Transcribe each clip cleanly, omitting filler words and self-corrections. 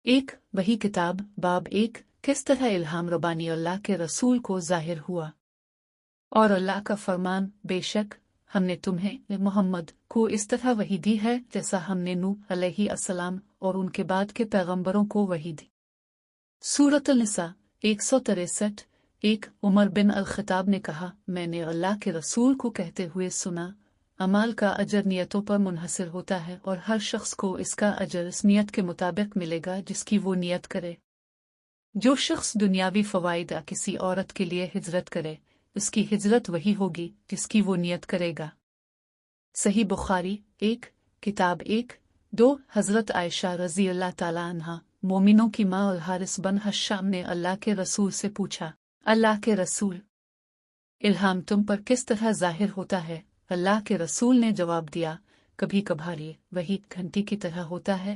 एक वही किताब बाब एक किस तरह इल्हाम रब्बानी अल्लाह के रसूल को ज़ाहिर हुआ। और अल्लाह का फरमान, बेशक हमने तुम्हें मोहम्मद को इस तरह वही दी है जैसा हमने नूह अलैहिस्सलाम और उनके बाद के पैगंबरों को वही दी। सूरत अन-निसा 163। एक उमर बिन अल-खत्ताब ने कहा, मैंने अल्लाह के रसूल को कहते हुए सुना, अमाल का अजर नियतों पर मुनहसर होता है और हर शख्स को इसका अजर इस नियत के मुताबिक मिलेगा जिसकी वो नियत करे। जो शख्स दुनियावी फ़वाइद किसी औरत के लिए हिजरत करे, उसकी हिजरत वही होगी जिसकी वो नियत करेगा। सही बुखारी 1 किताब 1 2। हज़रत आयशा रज़ी अल्लाह ताला अन्हा मोमिनों की माँ और हारिस बन हश्शाम ने अल्लाह के रसूल से पूछा, अल्लाह के रसूल, इल्हाम तुम पर किस तरह ज़ाहिर होता है? अल्लाह के रसूल ने जवाब दिया, कभी कभार ये वही घंटी की तरह होता है।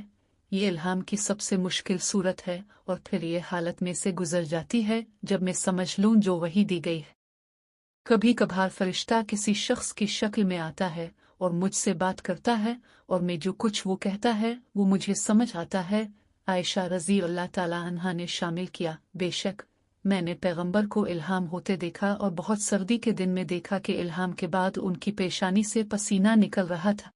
ये इल्हाम की सबसे मुश्किल सूरत है और फिर ये हालत में से गुजर जाती है जब मैं समझ लूँ जो वही दी गई है। कभी कभार फरिश्ता किसी शख्स की शक्ल में आता है और मुझसे बात करता है और मैं जो कुछ वो कहता है वो मुझे समझ आता है। आयशा रज़ी अल्लाह ताला अन्हा ने शामिल किया, बेशक मैंने पैगंबर को इल्हाम होते देखा और बहुत सर्दी के दिन में देखा कि इल्हाम के बाद उनकी पेशानी से पसीना निकल रहा था।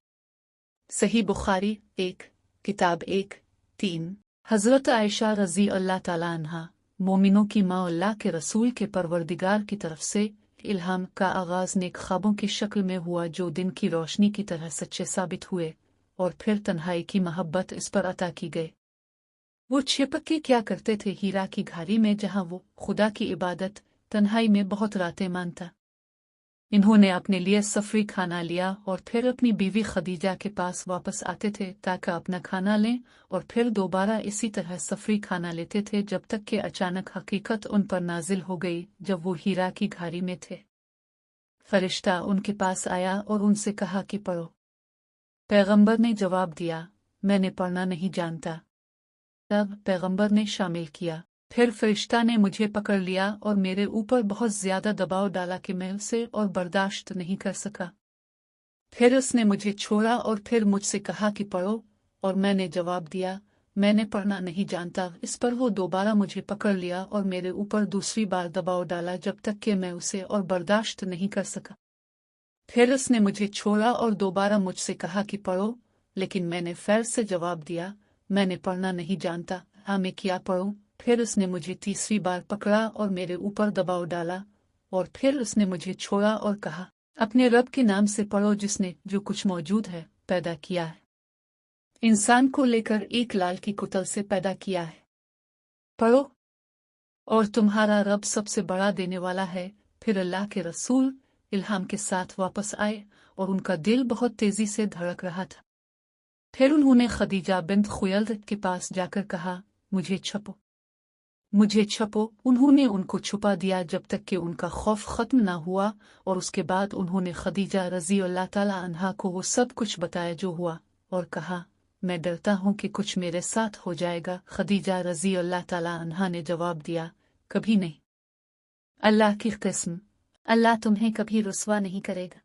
सही बुखारी 1 किताब 1 3। हज़रत आयशा रज़ी अल्लाह ताला अन्हा मोमिनों की माँ अल्लाह के रसूल के परवरदिगार की तरफ से इल्हाम का आगाज़ नेक ख्वाबों की शक्ल में हुआ जो दिन की रोशनी की तरह सच्चे साबित हुए और फिर तन्हाई की मोहब्बत इस पर अता की गई। वो छिपक के क्या करते थे हीरा की घारी में जहां वो खुदा की इबादत तन्हाई में बहुत रातें मानता। इन्होंने अपने लिए सफरी खाना लिया और फिर अपनी बीवी खदीजा के पास वापस आते थे ताकि अपना खाना लें और फिर दोबारा इसी तरह सफरी खाना लेते थे जब तक कि अचानक हकीकत उन पर नाजिल हो गई जब वो हीरा की घारी में थे। फरिश्ता उनके पास आया और उनसे कहा कि पढ़ो। पैगंबर ने जवाब दिया, मैंने पढ़ना नहीं जानता। तब पैगंबर ने शामिल किया। फिर फरिश्ता ने मुझे पकड़ लिया और मेरे ऊपर बहुत ज्यादा दबाव डाला कि मैं उसे और बर्दाश्त नहीं कर सका। फिर उसने मुझे छोड़ा और फिर मुझसे कहा कि पढ़ो, और मैंने जवाब दिया, मैंने पढ़ना नहीं जानता। इस पर वो दोबारा मुझे पकड़ लिया और मेरे ऊपर दूसरी बार दबाव डाला जब तक कि मैं उसे और बर्दाश्त नहीं कर सका। फिर उसने मुझे छोड़ा और दोबारा मुझसे कहा कि पढ़ो, लेकिन मैंने फिर से जवाब दिया, मैंने पढ़ना नहीं जानता, हाँ मैं क्या पढ़ूं। फिर उसने मुझे तीसरी बार पकड़ा और मेरे ऊपर दबाव डाला और फिर उसने मुझे छोड़ा और कहा, अपने रब के नाम से पढ़ो जिसने जो कुछ मौजूद है पैदा किया है, इंसान को लेकर एक लाल की कुतल से पैदा किया है, पढ़ो, और तुम्हारा रब सबसे बड़ा देने वाला है। फिर अल्लाह के रसूल इल्हाम के साथ वापस आए और उनका दिल बहुत तेजी से धड़क रहा था। फिर उन्होंने खदीजा बिन्त खुयल्द के पास जाकर कहा, मुझे छपो, मुझे छपो। उन्होंने उनको छुपा दिया जब तक कि उनका खौफ खत्म न हुआ और उसके बाद उन्होंने खदीजा रज़ी अल्लाह ताला अन्हा को वो सब कुछ बताया जो हुआ और कहा, मैं डरता हूँ कि कुछ मेरे साथ हो जाएगा। खदीजा रज़ी अल्लाह ताला अन्हा ने जवाब दिया, कभी नहीं, अल्लाह की कसम, अल्लाह तुम्हें कभी रुस्वा नहीं करेगा।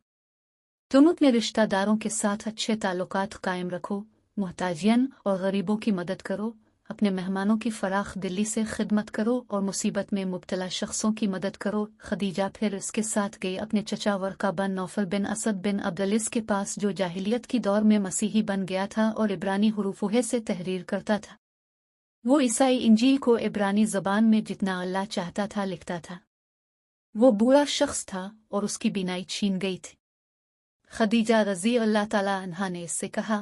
तुम अपने रिश्तेदारों के साथ अच्छे ताल्लुकात कायम रखो, मुहताजियन और गरीबों की मदद करो, अपने मेहमानों की फराख दिली से खिदमत करो और मुसीबत में मुब्तला शख्सों की मदद करो। खदीजा फिर इसके साथ गई अपने चचा वर्का बिन नौफल बिन असद बिन अब्दुलिस के पास जो जाहिलियत की दौर में मसीही बन गया था और इब्रानी हुरूफे से तहरीर करता था। वो ईसाई इंजील को इब्रानी ज़बान में जितना अल्लाह चाहता था लिखता था। वो बूढ़ा शख्स था और उसकी बीनाई छीन गई थी। खदीजा रज़ी अल्लाह ताला अन्हा ने इससे कहा,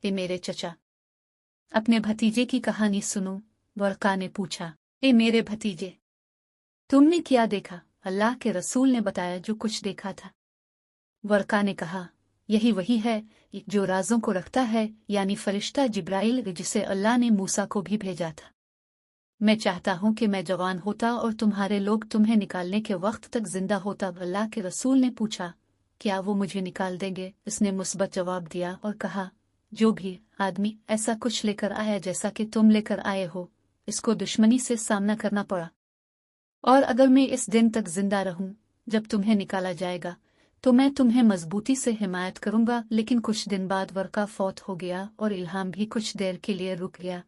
ए मेरे चचा, अपने भतीजे की कहानी सुनो। वर्का ने पूछा, ए मेरे भतीजे, तुमने क्या देखा? अल्लाह के रसूल ने बताया जो कुछ देखा था। वर्का ने कहा, यही वही है जो राज़ों को रखता है, यानी फरिश्ता जिब्राइल जिसे अल्लाह ने मूसा को भी भेजा था। मैं चाहता हूँ कि मैं जवान होता और तुम्हारे लोग तुम्हें निकालने के वक्त तक जिंदा होता। अल्लाह के रसूल ने पूछा, क्या वो मुझे निकाल देंगे? इसने मुस्बत जवाब दिया और कहा, जो भी आदमी ऐसा कुछ लेकर आया जैसा कि तुम लेकर आए हो, इसको दुश्मनी से सामना करना पड़ा, और अगर मैं इस दिन तक जिंदा रहूं जब तुम्हें निकाला जाएगा तो मैं तुम्हें मजबूती से हिमायत करूंगा। लेकिन कुछ दिन बाद वर्का फौत हो गया और इल्हाम भी कुछ देर के लिए रुक गया।